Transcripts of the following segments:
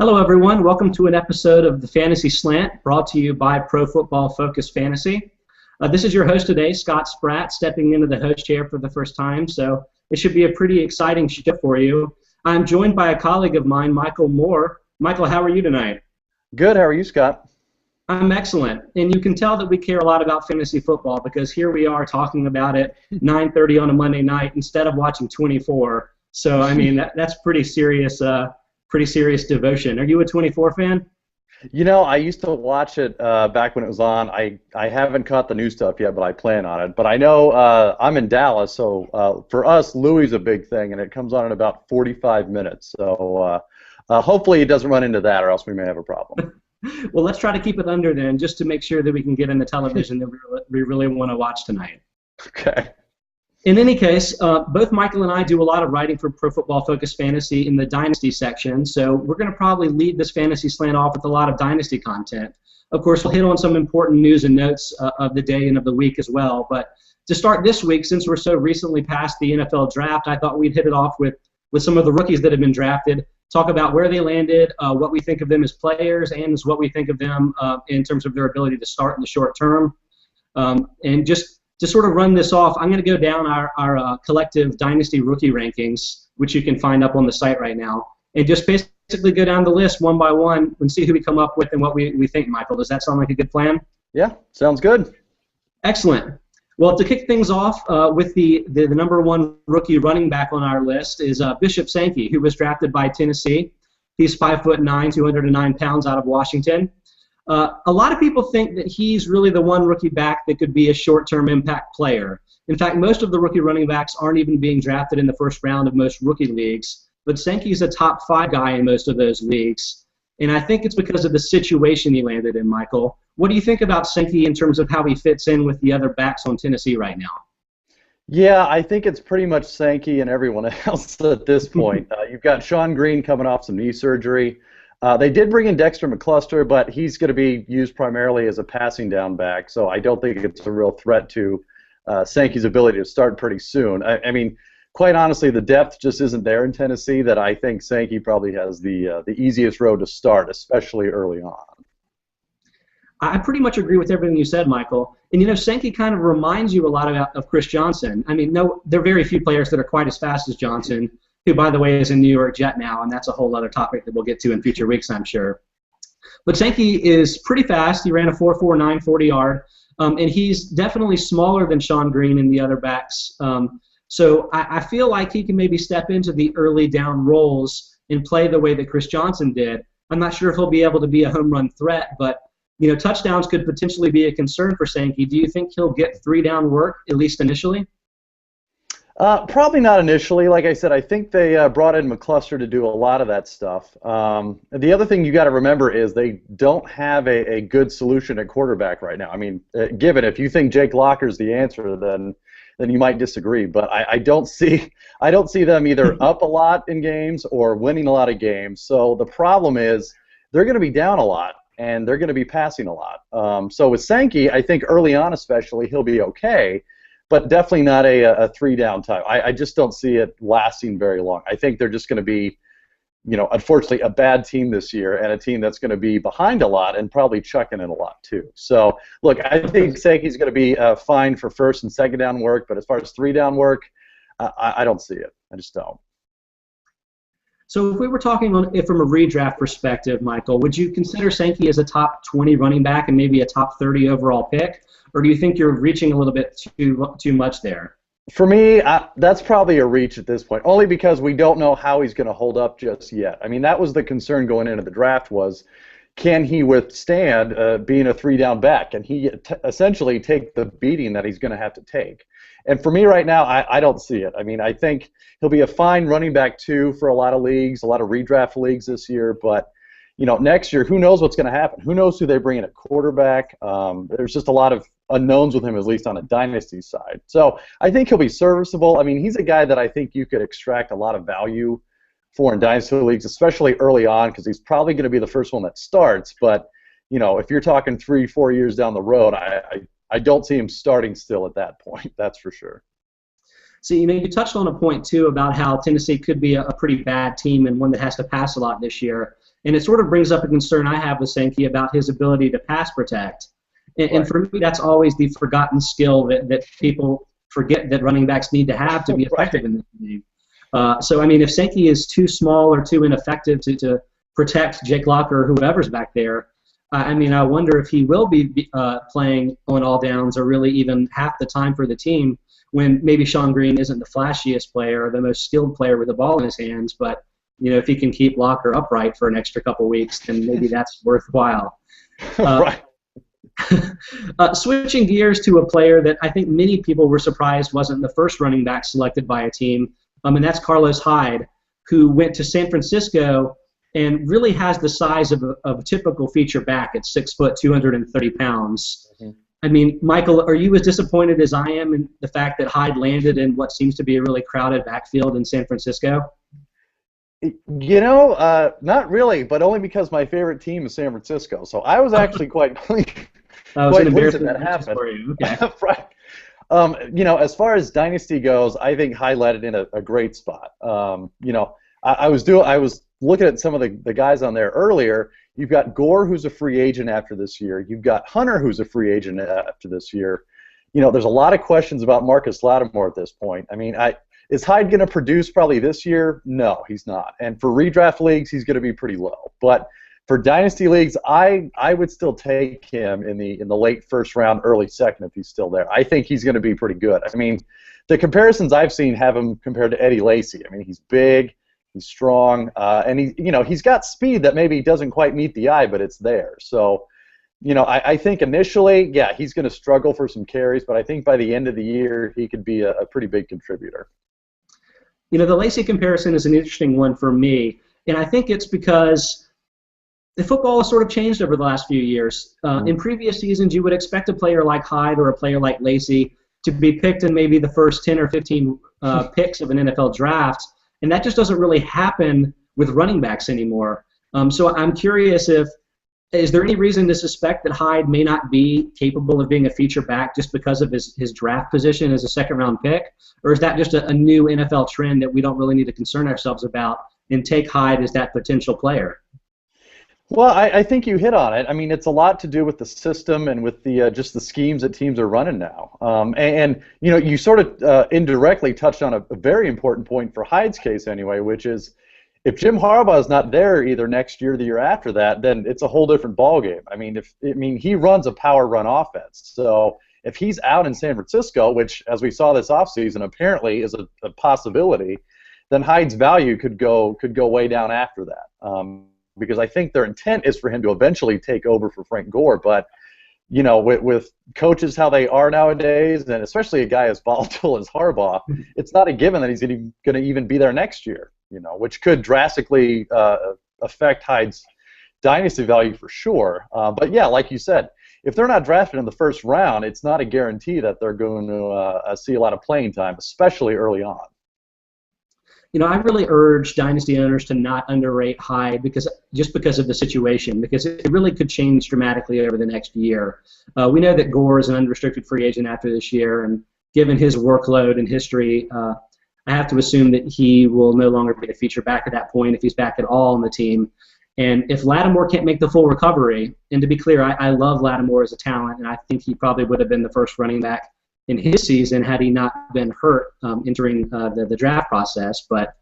Hello, everyone. Welcome to an episode of the Fantasy Slant, brought to you by Pro Football Focus Fantasy. This is your host today, Scott Spratt, stepping into the host chair for the first time, so it should be a pretty exciting show for you. I'm joined by a colleague of mine, Michael Moore. Michael, how are you tonight? Good. How are you, Scott? I'm excellent, and you can tell that we care a lot about fantasy football because here we are talking about it 9:30 on a Monday night instead of watching 24. So, I mean, that's pretty serious devotion. Are you a 24 fan? You know, I used to watch it back when it was on. I haven't caught the new stuff yet, but I plan on it. But I know I'm in Dallas, so for us, Louis a big thing, and it comes on in about 45 minutes. So hopefully it doesn't run into that, or else we may have a problem. Well, let's try to keep it under then, just to make sure that we can get in the television that we really want to watch tonight. Okay. In any case, both Michael and I do a lot of writing for Pro Football Focus Fantasy in the Dynasty section, so we're going to probably lead this Fantasy Slant off with a lot of Dynasty content. Of course, we'll hit on some important news and notes of the day and of the week as well, but to start this week, since we're so recently past the NFL draft, I thought we'd hit it off with some of the rookies that have been drafted, talk about where they landed, what we think of them as players, and what we think of them in terms of their ability to start in the short term. And just to sort of run this off, I'm going to go down our collective Dynasty rookie rankings, which you can find up on the site right now, and just basically go down the list one by one and see who we come up with and what we think, Michael. Does that sound like a good plan? Yeah, sounds good. Excellent. Well, to kick things off with the number one rookie running back on our list is Bishop Sankey, who was drafted by Tennessee. He's 5'9", 209 pounds out of Washington. A lot of people think that he's really the one rookie back that could be a short-term impact player. In fact, most of the rookie running backs aren't even being drafted in the first round of most rookie leagues, but Sankey's a top 5 guy in most of those leagues. And I think it's because of the situation he landed in, Michael. What do you think about Sankey in terms of how he fits in with the other backs on Tennessee right now? Yeah, I think it's pretty much Sankey and everyone else at this point. You've got Sean Green coming off some knee surgery. They did bring in Dexter McCluster, but he's going to be used primarily as a passing down back, so I don't think it's a real threat to Sankey's ability to start pretty soon. I mean, quite honestly, the depth just isn't there in Tennessee that I think Sankey probably has the easiest road to start, especially early on. I pretty much agree with everything you said, Michael. And, you know, Sankey kind of reminds you a lot of Chris Johnson. I mean, no, there are very few players that are quite as fast as Johnson, who, by the way, is a New York Jet now, and that's a whole other topic that we'll get to in future weeks, I'm sure. But Sankey is pretty fast. He ran a 4.49 40-yard, and he's definitely smaller than Sean Green and the other backs. So I feel like he can maybe step into the early down roles and play the way that Chris Johnson did. I'm not sure if he'll be able to be a home run threat, but you know, touchdowns could potentially be a concern for Sankey. Do you think he'll get 3-down work, at least initially? Probably not initially. Like I said, I think they brought in McCluster to do a lot of that stuff. The other thing you got to remember is they don't have a good solution at quarterback right now. I mean, given if you think Jake Locker's the answer, then you might disagree. But I don't see them either up a lot in games or winning a lot of games. So the problem is they're going to be down a lot, and they're going to be passing a lot. So with Sankey, I think early on especially, he'll be okay, but definitely not a 3-down type. I just don't see it lasting very long. I think they're just going to be, you know, unfortunately a bad team this year and a team that's going to be behind a lot and probably chucking in a lot too. So, look, I think Sankey's going to be fine for first and second down work, but as far as 3-down work, I don't see it. I just don't. So if we were talking from a redraft perspective, Michael, would you consider Sankey as a top 20 running back and maybe a top 30 overall pick? Or do you think you're reaching a little bit too much there? For me, that's probably a reach at this point, only because we don't know how he's going to hold up just yet. I mean, that was the concern going into the draft was, can he withstand being a 3-down back? Can he essentially take the beating that he's going to have to take? And for me right now, I don't see it. I mean, I think he'll be a fine running back, too, for a lot of leagues, a lot of redraft leagues this year. But, you know, next year, who knows what's going to happen? Who knows who they bring in at quarterback? There's just a lot of unknowns with him, at least on a dynasty side. So I think he'll be serviceable. I mean, he's a guy that I think you could extract a lot of value for in dynasty leagues, especially early on, because he's probably going to be the first one that starts. But, you know, if you're talking 3-4 years down the road, I don't see him starting still at that point, that's for sure. So, you know, you touched on a point, too, about how Tennessee could be a pretty bad team and one that has to pass a lot this year. And it sort of brings up a concern I have with Sankey about his ability to pass protect. And for me, that's always the forgotten skill that people forget that running backs need to have to be effective in this game. So, I mean, if Sankey is too small or too ineffective to protect Jake Locker or whoever's back there, I mean, I wonder if he will be playing on all downs or really even half the time for the team when maybe Sean Green isn't the flashiest player or the most skilled player with the ball in his hands. But, you know, if he can keep Locker upright for an extra couple weeks, then maybe that's worthwhile. Right. Switching gears to a player that I think many people were surprised wasn't the first running back selected by a team, and that's Carlos Hyde, who went to San Francisco and really has the size of a typical feature back at 6 foot, 230 pounds. Mm-hmm. I mean, Michael, are you as disappointed as I am in the fact that Hyde landed in what seems to be a really crowded backfield in San Francisco? You know, not really, but only because my favorite team is San Francisco. So I was actually quite pleased that happened. For you. Okay. Right. You know, as far as Dynasty goes, I think Hyde landed in a great spot. You know, I was looking at some of the guys on there earlier. You've got Gore, who's a free agent after this year. You've got Hunter, who's a free agent after this year. You know, there's a lot of questions about Marcus Lattimore at this point. I mean, is Hyde going to produce probably this year? No, he's not. And for redraft leagues, he's going to be pretty low. But for Dynasty leagues, I would still take him in the late first round, early second if he's still there. I think he's going to be pretty good. I mean, the comparisons I've seen have him compared to Eddie Lacy. I mean, he's big. He's strong, and he's got speed that maybe doesn't quite meet the eye, but it's there. So, you know, I think initially, yeah, he's going to struggle for some carries, but I think by the end of the year, he could be a pretty big contributor. You know, the Lacy comparison is an interesting one for me, and I think it's because the football has sort of changed over the last few years. In previous seasons, you would expect a player like Hyde or a player like Lacy to be picked in maybe the first 10 or 15 picks of an NFL draft. And that just doesn't really happen with running backs anymore. So I'm curious is there any reason to suspect that Hyde may not be capable of being a feature back just because of his draft position as a second-round pick? Or is that just a new NFL trend that we don't really need to concern ourselves about and take Hyde as that potential player? Well, I think you hit on it. I mean, it's a lot to do with the system and with the just the schemes that teams are running now. And you know, you sort of indirectly touched on a very important point for Hyde's case anyway, which is if Jim Harbaugh is not there either next year or the year after that, then it's a whole different ballgame. I mean, he runs a power run offense. So if he's out in San Francisco, which as we saw this offseason apparently is a possibility, then Hyde's value could go way down after that. Because I think their intent is for him to eventually take over for Frank Gore. But, you know, with coaches how they are nowadays, and especially a guy as volatile as Harbaugh, it's not a given that he's going to even be there next year, you know, which could drastically affect Hyde's dynasty value for sure. But, yeah, like you said, if they're not drafted in the first round, it's not a guarantee that they're going to see a lot of playing time, especially early on. You know, I really urge Dynasty owners to not underrate Hyde because of the situation, because it really could change dramatically over the next year. We know that Gore is an unrestricted free agent after this year, and given his workload and history, I have to assume that he will no longer be a feature back at that point if he's back at all on the team. And if Lattimore can't make the full recovery, and to be clear, I love Lattimore as a talent, and I think he probably would have been the first running back in his season had he not been hurt entering the draft process. But,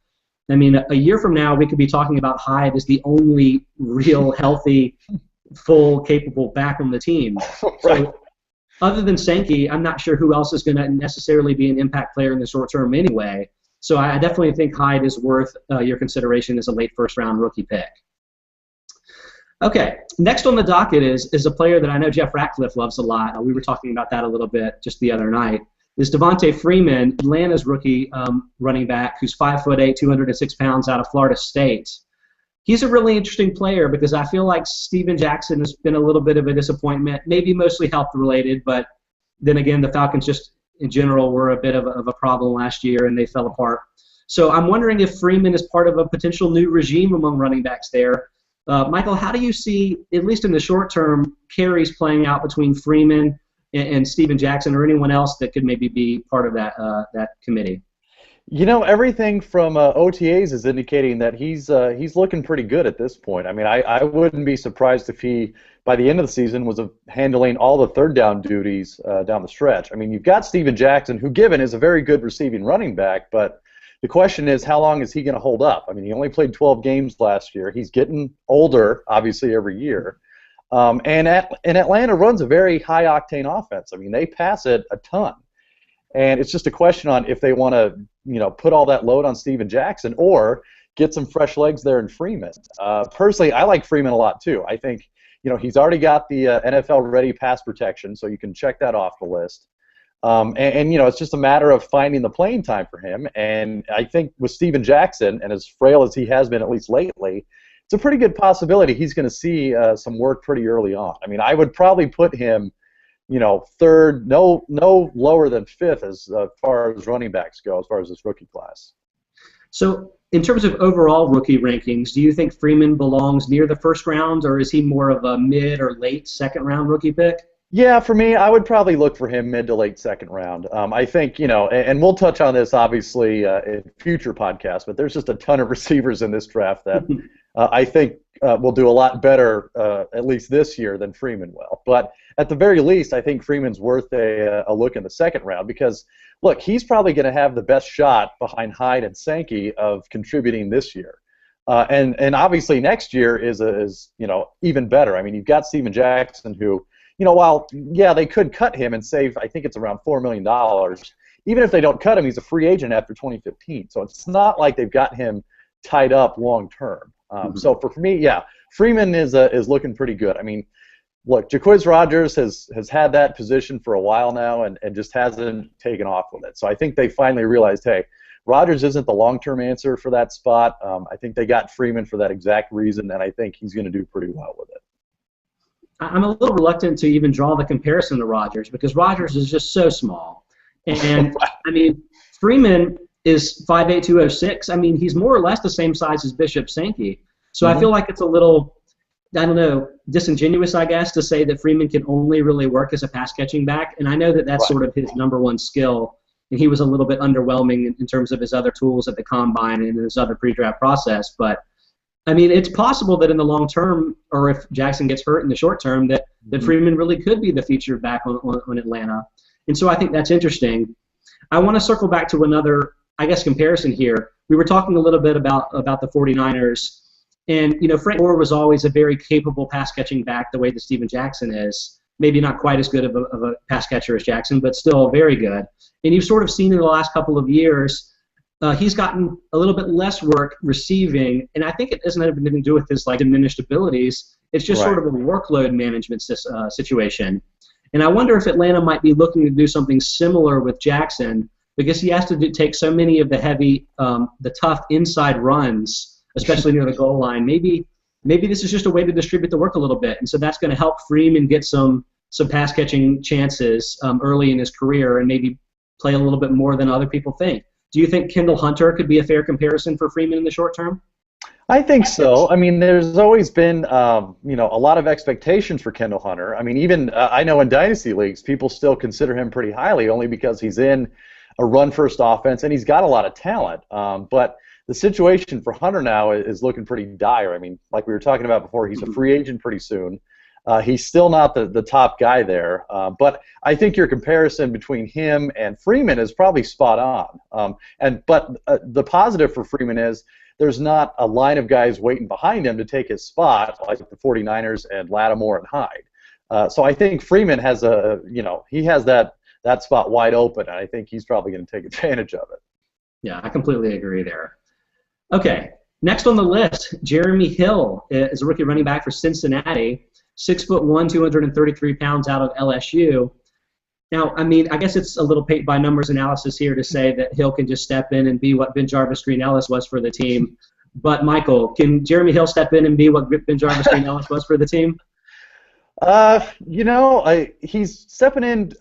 I mean, a year from now, we could be talking about Hyde as the only real healthy, full, capable back on the team. Right. So, other than Sankey, I'm not sure who else is going to necessarily be an impact player in the short term anyway. So I definitely think Hyde is worth your consideration as a late first-round rookie pick. Okay, next on the docket is a player that I know Jeff Ratcliffe loves a lot. We were talking about that a little bit just the other night. Is Devonta Freeman, Atlanta's rookie running back, who's 5'8", 206 pounds out of Florida State. He's a really interesting player because I feel like Steven Jackson has been a little bit of a disappointment, maybe mostly health-related, but then again, the Falcons just in general were a bit of a problem last year and they fell apart. So I'm wondering if Freeman is part of a potential new regime among running backs there. Michael, how do you see, at least in the short term, carries playing out between Freeman and Steven Jackson or anyone else that could maybe be part of that committee? Everything from OTAs is indicating that he's looking pretty good at this point. I mean, I wouldn't be surprised if he, by the end of the season, was handling all the third down duties down the stretch. I mean, you've got Steven Jackson, who, given, is a very good receiving running back, but the question is, how long is he going to hold up? I mean, he only played 12 games last year. He's getting older, obviously, every year. And Atlanta runs a very high-octane offense. I mean, they pass it a ton. And it's just a question on if they want to, put all that load on Steven Jackson or get some fresh legs there in Freeman. Personally, I like Freeman a lot too. I think, he's already got the NFL-ready pass protection, so you can check that off the list. It's just a matter of finding the playing time for him. And I think with Steven Jackson, and as frail as he has been at least lately, it's a pretty good possibility he's going to see some work pretty early on. I mean, I would probably put him third, no lower than fifth as far as running backs go, as far as this rookie class. So in terms of overall rookie rankings, do you think Freeman belongs near the first round, or is he more of a mid or late second round rookie pick? Yeah, for me, I would probably look for him mid to late second round. I think, and we'll touch on this obviously in future podcasts, but there's just a ton of receivers in this draft that I think will do a lot better, at least this year, than Freeman will. But at the very least, I think Freeman's worth a look in the second round because, look, he's probably going to have the best shot behind Hyde and Sankey of contributing this year. And obviously next year is even better. I mean, you've got Steven Jackson who, while, yeah, they could cut him and save, I think it's around $4 million. Even if they don't cut him, he's a free agent after 2015. So it's not like they've got him tied up long term. So for me, yeah, Freeman is looking pretty good. I mean, look, Jacquizz Rodgers has had that position for a while now and just hasn't taken off with it. So I think they finally realized, hey, Rodgers isn't the long-term answer for that spot. I think they got Freeman for that exact reason, and I think he's going to do pretty well with it. I'm a little reluctant to even draw the comparison to Rodgers because Rodgers is just so small. And, I mean, Freeman is 5'8", 206. I mean, he's more or less the same size as Bishop Sankey. So I feel like it's a little, I don't know, disingenuous, I guess, to say that Freeman can only really work as a pass-catching back. And I know that that's sort of his number one skill. And he was a little bit underwhelming in terms of his other tools at the combine and his other pre-draft process. But I mean, it's possible that in the long term, or if Jackson gets hurt in the short term, that Freeman really could be the featured back on Atlanta. And so I think that's interesting. I want to circle back to another, I guess, comparison here. We were talking a little bit about the 49ers. And, Frank Gore was always a very capable pass-catching back the way that Steven Jackson is. Maybe not quite as good of a pass catcher as Jackson, but still very good. And you've sort of seen in the last couple of years, he's gotten a little bit less work receiving, and I think it doesn't have anything to do with his diminished abilities. It's just sort of a workload management situation. And I wonder if Atlanta might be looking to do something similar with Jackson because he has to take so many of the heavy, the tough inside runs, especially near the goal line. Maybe this is just a way to distribute the work a little bit, and so that's going to help Freeman get some pass catching chances early in his career and maybe play a little bit more than other people think. Do you think Kendall Hunter could be a fair comparison for Freeman in the short term? I think so. I mean, there's always been, a lot of expectations for Kendall Hunter. I mean, even I know in Dynasty leagues, people still consider him pretty highly only because he's in a run-first offense and he's got a lot of talent. But the situation for Hunter now is looking pretty dire. I mean, like we were talking about before, he's a free agent pretty soon. He's still not the top guy there, but I think your comparison between him and Freeman is probably spot on. But the positive for Freeman is there's not a line of guys waiting behind him to take his spot like the 49ers and Lattimore and Hyde. So I think Freeman has he has that spot wide open, and I think he's probably going to take advantage of it. Yeah, I completely agree there. Okay, next on the list, Jeremy Hill is a rookie running back for Cincinnati. 6'1", 233 pounds out of LSU. Now, I mean, I guess it's a little paint by numbers analysis here to say that Hill can just step in and be what Ben Jarvis Green Ellis was for the team. But Michael, can Jeremy Hill step in and be what Ben Jarvis Green Ellis was for the team? He's stepping in.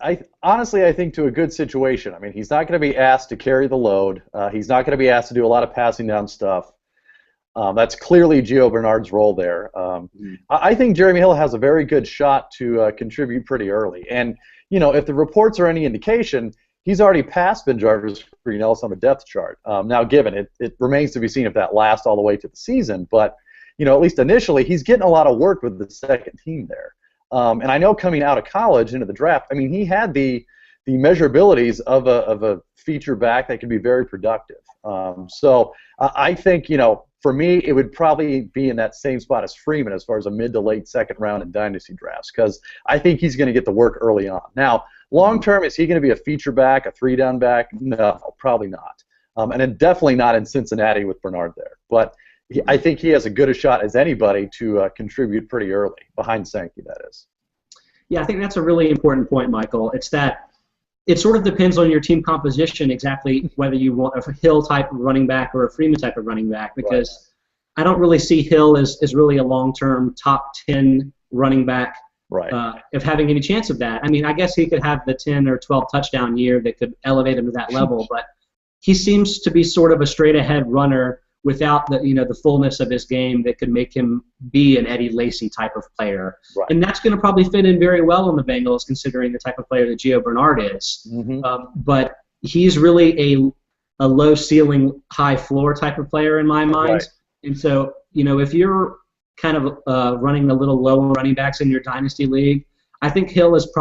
Honestly, I think to a good situation. I mean, he's not going to be asked to carry the load. He's not going to be asked to do a lot of passing down stuff. That's clearly Gio Bernard's role there. I think Jeremy Hill has a very good shot to contribute pretty early. And, if the reports are any indication, he's already passed Ben Jarvis Green Ellis on the depth chart. Now, given it remains to be seen if that lasts all the way to the season, but at least initially, he's getting a lot of work with the second team there. And I know coming out of college into the draft, I mean, he had the measurabilities of a feature back that can be very productive. So I think, for me, it would probably be in that same spot as Freeman as far as a mid to late second round in dynasty drafts, because I think he's going to get the work early on. Now, long term, is he going to be a feature back, a 3-down back? No, probably not. And then definitely not in Cincinnati with Bernard there. But I think he has as good a shot as anybody to contribute pretty early, behind Sankey, that is. Yeah, I think that's a really important point, Michael. It's that it sort of depends on your team composition exactly whether you want a Hill type of running back or a Freeman type of running back, because I don't really see Hill as really a long-term top 10 running back of having any chance of that. I mean, I guess he could have the 10 or 12 touchdown year that could elevate him to that level, but he seems to be sort of a straight-ahead runner without the fullness of his game that could make him be an Eddie Lacy type of player. Right. And that's going to probably fit in very well on the Bengals, considering the type of player that Gio Bernard is. But he's really a low ceiling, high floor type of player in my mind. Right. And so, if you're kind of running a little low on running backs in your dynasty league, I think Hill is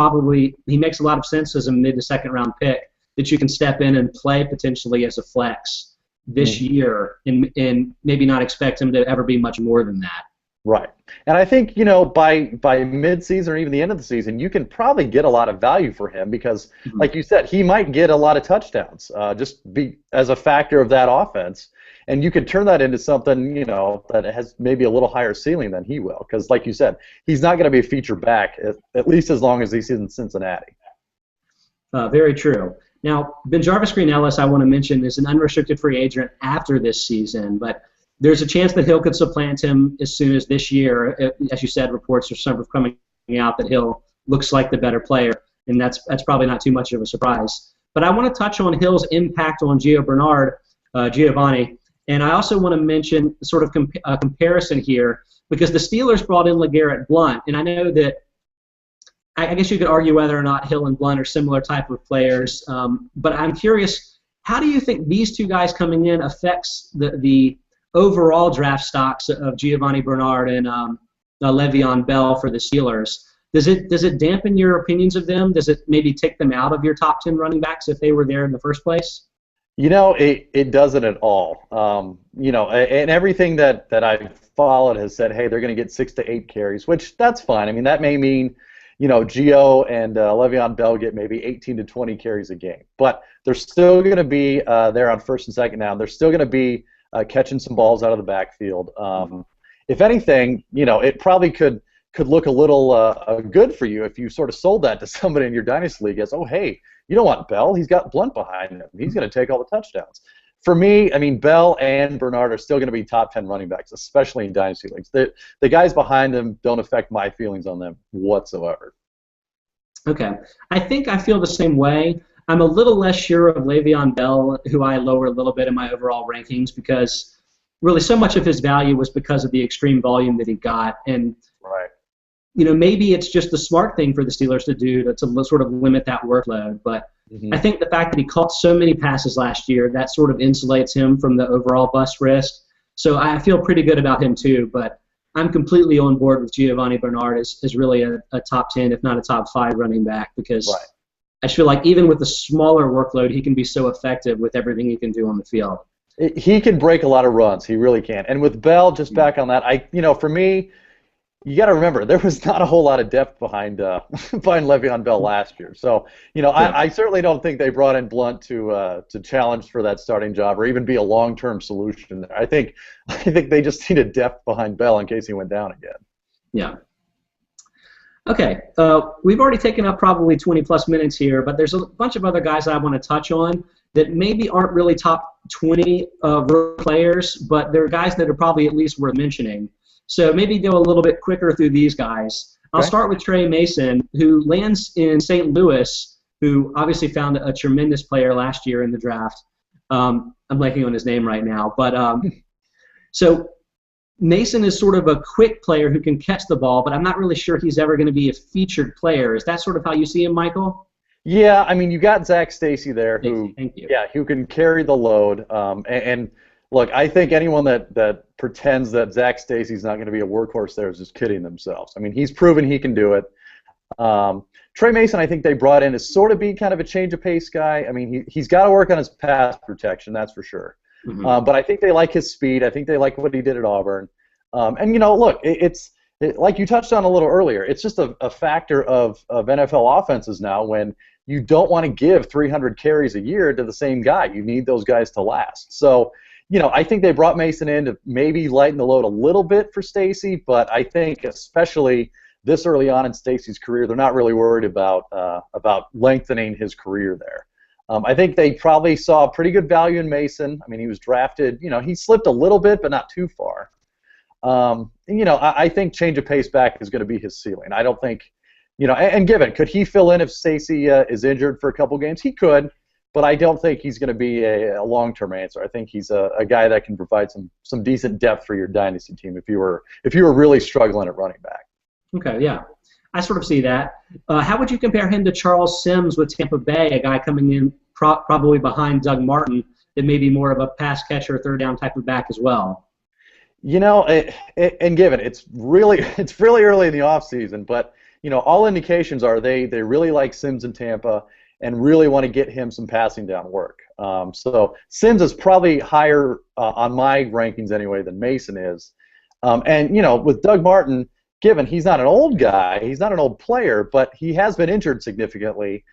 he makes a lot of sense as a mid to second round pick that you can step in and play potentially as a flex this year, and maybe not expect him to ever be much more than that. Right. And I think, by mid-season or even the end of the season, you can probably get a lot of value for him because, like you said, he might get a lot of touchdowns just be as a factor of that offense. And you could turn that into something, that has maybe a little higher ceiling than he will. Because, like you said, he's not going to be a feature back, at least as long as he's in Cincinnati. Very true. Now, Ben Jarvis Green Ellis, I want to mention, is an unrestricted free agent after this season, but there's a chance that Hill could supplant him as soon as this year. As you said, reports are sort of coming out that Hill looks like the better player, and that's probably not too much of a surprise. But I want to touch on Hill's impact on Gio Bernard, Giovanni, and I also want to mention sort of a comparison here, because the Steelers brought in LeGarrette Blount, and I know that I guess you could argue whether or not Hill and Blount are similar type of players, but I'm curious, how do you think these two guys coming in affects the overall draft stocks of Giovanni Bernard and Le'Veon Bell for the Steelers? Does it dampen your opinions of them? Does it maybe take them out of your top 10 running backs if they were there in the first place? It doesn't at all. And everything that I've followed has said, hey, they're going to get 6 to 8 carries, which that's fine. I mean, that may mean Gio and Le'Veon Bell get maybe 18 to 20 carries a game. But they're still going to be there on first and second down. They're still going to be catching some balls out of the backfield. If anything, it probably could look a little good for you if you sort of sold that to somebody in your dynasty league as, oh, hey, you don't want Bell. He's got Blount behind him. He's going to take all the touchdowns. For me, I mean, Bell and Bernard are still going to be top 10 running backs, especially in dynasty leagues. The guys behind them don't affect my feelings on them whatsoever. Okay. I think I feel the same way. I'm a little less sure of Le'Veon Bell, who I lower a little bit in my overall rankings, because really so much of his value was because of the extreme volume that he got. And, maybe it's just the smart thing for the Steelers to do to sort of limit that workload. But I think the fact that he caught so many passes last year, that sort of insulates him from the overall bust risk. So I feel pretty good about him too, but I'm completely on board with Giovanni Bernard as really a top 10, if not a top 5 running back, because I just feel like even with the smaller workload, he can be so effective with everything he can do on the field. He can break a lot of runs. He really can. And with Bell, just back on that, for me, you got to remember, there was not a whole lot of depth behind Le'Veon Bell last year. So, I certainly don't think they brought in Blount to challenge for that starting job or even be a long-term solution there. I think they just needed depth behind Bell in case he went down again. Yeah. Okay. We've already taken up probably 20-plus minutes here, but there's a bunch of other guys I want to touch on that maybe aren't really top 20 players, but they're guys that are probably at least worth mentioning. So maybe go a little bit quicker through these guys. I'll start with Trey Mason, who lands in St. Louis, who obviously found a tremendous player last year in the draft. I'm blanking on his name right now. But so Mason is sort of a quick player who can catch the ball, but I'm not really sure he's ever going to be a featured player. Is that sort of how you see him, Michael? Yeah, I mean, you got Zach Stacy there, Stacey, thank you. who can carry the load. And look, I think anyone that pretends that Zach Stacy's not going to be a workhorse there is just kidding themselves. I mean, he's proven he can do it. Trey Mason, I think they brought in to sort of be kind of a change of pace guy. I mean, he's got to work on his pass protection, that's for sure. Mm-hmm. But I think they like his speed. I think they like what he did at Auburn. And look, it's like you touched on a little earlier. It's just a factor of NFL offenses now when you don't want to give 300 carries a year to the same guy. You need those guys to last. So, I think they brought Mason in to maybe lighten the load a little bit for Stacy, but I think especially this early on in Stacy's career, they're not really worried about lengthening his career there. I think they probably saw pretty good value in Mason. I mean, he was drafted. He slipped a little bit, but not too far. I think change of pace back is going to be his ceiling. I don't think, and given, could he fill in if Stacy is injured for a couple games? He could, but I don't think he's going to be a long-term answer. I think he's a guy that can provide some decent depth for your dynasty team if you were really struggling at running back. Okay, yeah. I sort of see that. How would you compare him to Charles Sims with Tampa Bay, a guy coming in probably behind Doug Martin that may be more of a pass catcher, third down type of back as well? And given it's really early in the offseason, but all indications are they really like Sims in Tampa and really want to get him some passing down work. So Sims is probably higher on my rankings anyway than Mason is. And with Doug Martin, given he's not an old guy, he's not an old player, but he has been injured significantly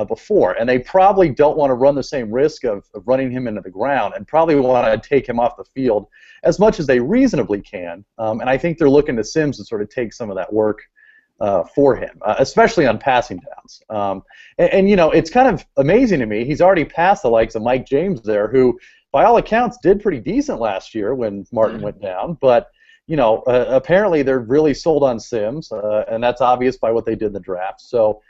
before, and they probably don't want to run the same risk of running him into the ground and probably want to take him off the field as much as they reasonably can. And I think they're looking to Sims to sort of take some of that work for him, especially on passing downs. And it's kind of amazing to me. He's already passed the likes of Mike James there, who, by all accounts, did pretty decent last year when Martin went down. But apparently they're really sold on Sims, and that's obvious by what they did in the draft. So,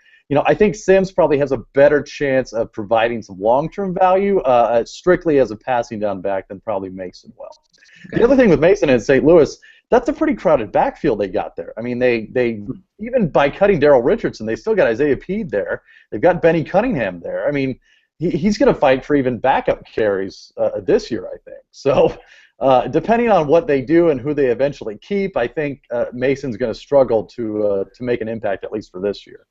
I think Sims probably has a better chance of providing some long-term value strictly as a passing down back than probably Mason will. Okay. The other thing with Mason in St. Louis, that's a pretty crowded backfield they got there. I mean, they even by cutting Darrell Richardson, they still got Isaiah Peed there. They've got Benny Cunningham there. I mean, he's going to fight for even backup carries this year, I think. So, depending on what they do and who they eventually keep, I think Mason's going to struggle to make an impact, at least for this year.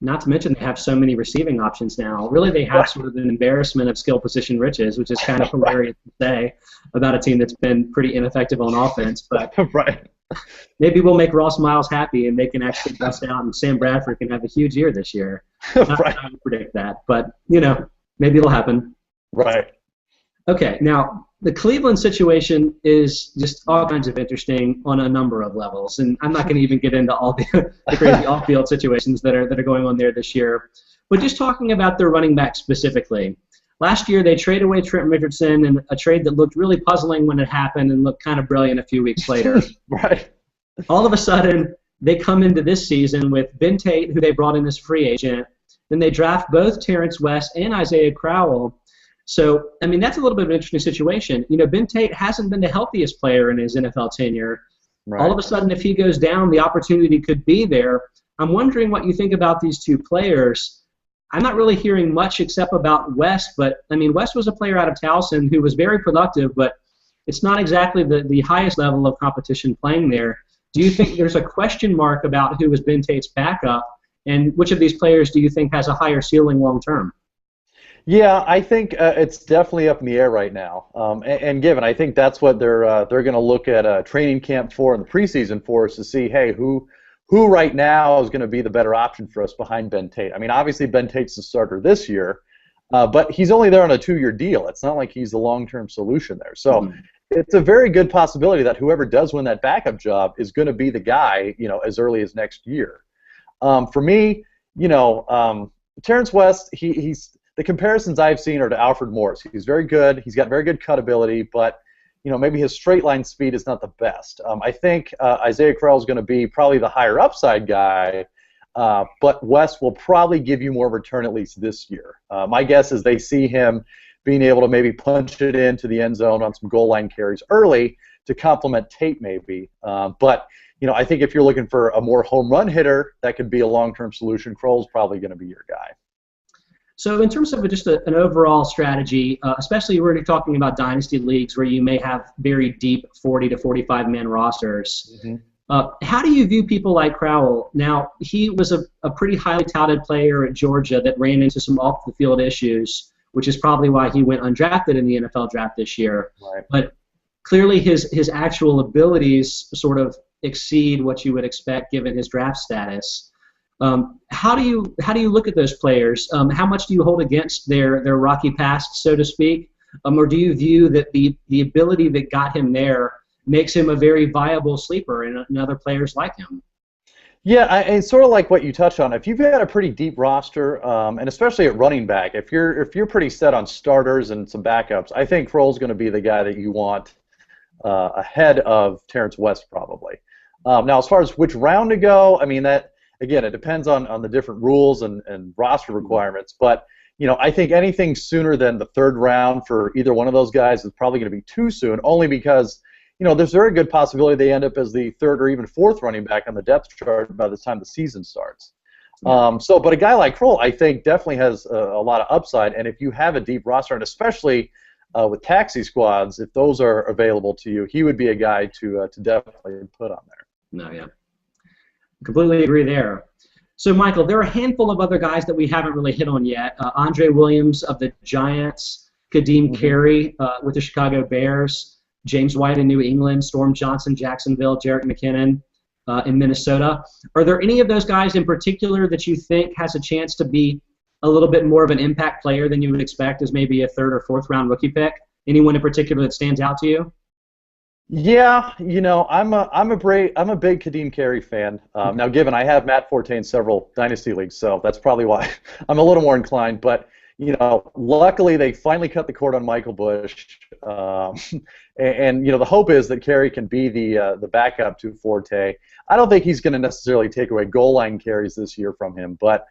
Not to mention they have so many receiving options now. Really, they have sort of an embarrassment of skill position riches, which is kind of hilarious to say about a team that's been pretty ineffective on offense. But right. Maybe we'll make Ross Miles happy and they can actually bust out, and Sam Bradford can have a huge year this year. Not trying to predict that, but maybe it'll happen. Right. Okay, now the Cleveland situation is just all kinds of interesting on a number of levels, and I'm not going to even get into all the crazy off-field situations that are going on there this year. But just talking about their running back specifically, last year they traded away Trent Richardson in a trade that looked really puzzling when it happened and looked kind of brilliant a few weeks later. Right. All of a sudden, they come into this season with Ben Tate, who they brought in as free agent. Then they draft both Terrence West and Isaiah Crowell. So, I mean, that's a little bit of an interesting situation. Ben Tate hasn't been the healthiest player in his NFL tenure. Right. All of a sudden, if he goes down, the opportunity could be there. I'm wondering what you think about these two players. I'm not really hearing much except about West, but, I mean, West was a player out of Towson who was very productive, but it's not exactly the highest level of competition playing there. Do you think there's a question mark about who is Ben Tate's backup, and which of these players do you think has a higher ceiling long term? Yeah, I think it's definitely up in the air right now. And given, I think that's what they're going to look at training camp for and the preseason for, is to see, hey, who right now is going to be the better option for us behind Ben Tate. I mean, obviously Ben Tate's the starter this year, but he's only there on a 2-year deal. It's not like he's the long-term solution there. So it's a very good possibility that whoever does win that backup job is going to be the guy, as early as next year. For me, Terrence West, he's the comparisons I've seen are to Alfred Morris. He's very good. He's got very good cut ability, but maybe his straight line speed is not the best. I think Isaiah Crowell is going to be probably the higher upside guy, but West will probably give you more return at least this year. My guess is they see him being able to maybe punch it into the end zone on some goal line carries early to complement Tate maybe. But I think if you're looking for a more home run hitter that could be a long-term solution, Crowell's probably going to be your guy. So in terms of just an overall strategy, especially when you're talking about dynasty leagues where you may have very deep 40 to 45 man rosters, Mm-hmm. how do you view people like Crowell? Now, he was a pretty highly touted player at Georgia that ran into some off-the-field issues, which is probably why he went undrafted in the NFL draft this year. Right. But clearly his actual abilities sort of exceed what you would expect given his draft status. How do you look at those players? How much do you hold against their rocky past, so to speak? Or do you view that the ability that got him there makes him a very viable sleeper and other players like him? Yeah, it's sort of like what you touched on. If you've got a pretty deep roster, and especially at running back, if you're pretty set on starters and some backups, I think Kroll's going to be the guy that you want ahead of Terrence West probably. Now, as far as which round to go, I mean that again, it depends on the different rules and roster requirements. But I think anything sooner than the third round for either one of those guys is probably going to be too soon, only because there's a very good possibility they end up as the third or even fourth running back on the depth chart by the time the season starts. But a guy like Kroll, I think, definitely has a lot of upside. And if you have a deep roster, and especially with taxi squads, if those are available to you, he would be a guy to definitely put on there. No, yeah. Completely agree there. So, Michael, there are a handful of other guys that we haven't really hit on yet. Andre Williams of the Giants, Kadeem Carey with the Chicago Bears, James White in New England, Storm Johnson, Jacksonville, Jerick McKinnon in Minnesota. Are there any of those guys in particular that you think has a chance to be a little bit more of an impact player than you would expect as maybe a third or fourth round rookie pick? Anyone in particular that stands out to you? Yeah, I'm a big Kadeem Carey fan. Now, given I have Matt Forte in several dynasty leagues, so that's probably why I'm a little more inclined. But luckily they finally cut the cord on Michael Bush, and the hope is that Carey can be the backup to Forte. I don't think he's going to necessarily take away goal line carries this year from him, but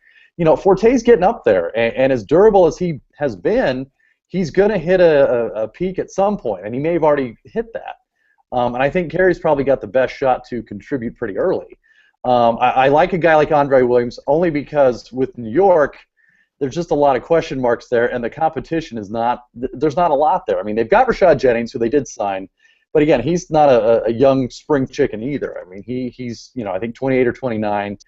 Forte's getting up there, and as durable as he has been, he's going to hit a peak at some point, and he may have already hit that. And I think Carey's probably got the best shot to contribute pretty early. I like a guy like Andre Williams only because with New York, there's just a lot of question marks there, and the competition is there's not a lot there. I mean, they've got Rashad Jennings, who they did sign, but again, he's not a young spring chicken either. I mean, he's I think 28 or 29.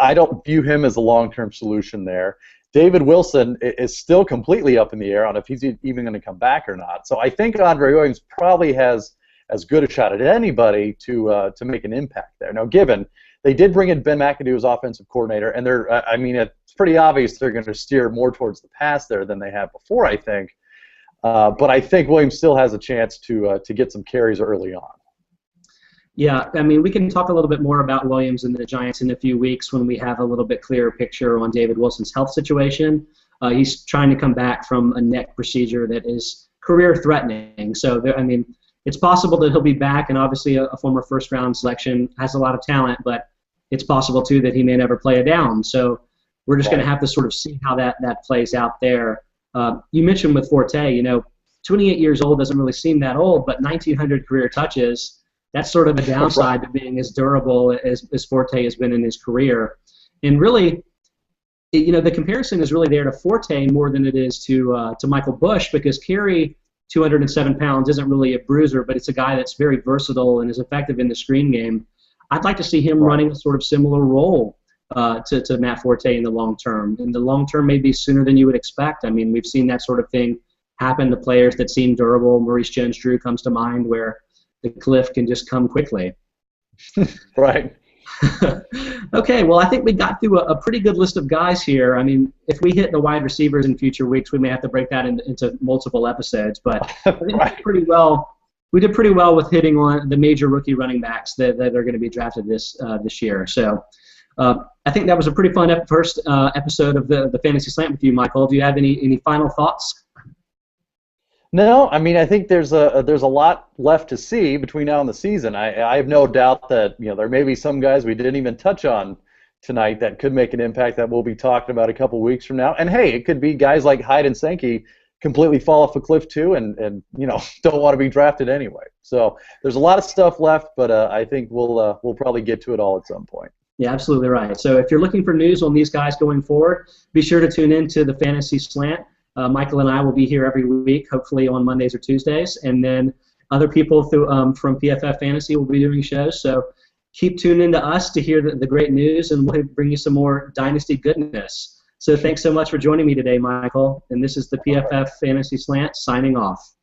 I don't view him as a long-term solution there. David Wilson is still completely up in the air on if he's even going to come back or not. So I think Andre Williams probably has as good a shot at anybody to make an impact there. Now, given they did bring in Ben McAdoo as offensive coordinator, and it's pretty obvious they're going to steer more towards the pass there than they have before, I think. But I think Williams still has a chance to get some carries early on. Yeah, I mean, we can talk a little bit more about Williams and the Giants in a few weeks when we have a little bit clearer picture on David Wilson's health situation. He's trying to come back from a neck procedure that is career-threatening. So, it's possible that he'll be back, and obviously a former first-round selection has a lot of talent, but it's possible, too, that he may never play it down. So we're just going to have to sort of see how that plays out there. You mentioned with Forte, 28 years old doesn't really seem that old, but 1,900 career touches, that's sort of a downside to being as durable as Forte has been in his career. And really, the comparison is really there to Forte more than it is to Michael Bush, because Carey, 207 pounds, isn't really a bruiser, but it's a guy that's very versatile and is effective in the screen game. I'd like to see him running a sort of similar role to Matt Forte in the long term. In the long term, maybe sooner than you would expect. I mean, we've seen that sort of thing happen to players that seem durable. Maurice Jones-Drew comes to mind, where the cliff can just come quickly. Right. Okay, well, I think we got through a pretty good list of guys here. I mean, if we hit the wide receivers in future weeks, we may have to break that into multiple episodes. But I think we did pretty well with hitting on the major rookie running backs that are going to be drafted this year. So I think that was a pretty fun first episode of the Fantasy Slant with you, Michael. Do you have any final thoughts? No, I mean, I think there's a lot left to see between now and the season. I have no doubt that there may be some guys we didn't even touch on tonight that could make an impact that we'll be talking about a couple weeks from now. And hey, it could be guys like Hyde and Sankey completely fall off a cliff too, and don't want to be drafted anyway. So there's a lot of stuff left, but I think we'll probably get to it all at some point. Yeah, absolutely right. So if you're looking for news on these guys going forward, be sure to tune in to the Fantasy Slant. Michael and I will be here every week, hopefully on Mondays or Tuesdays, and then other people from PFF Fantasy will be doing shows. So keep tuned in to us to hear the great news, and we'll bring you some more Dynasty goodness. So thanks so much for joining me today, Michael. And this is the PFF Fantasy Slant signing off.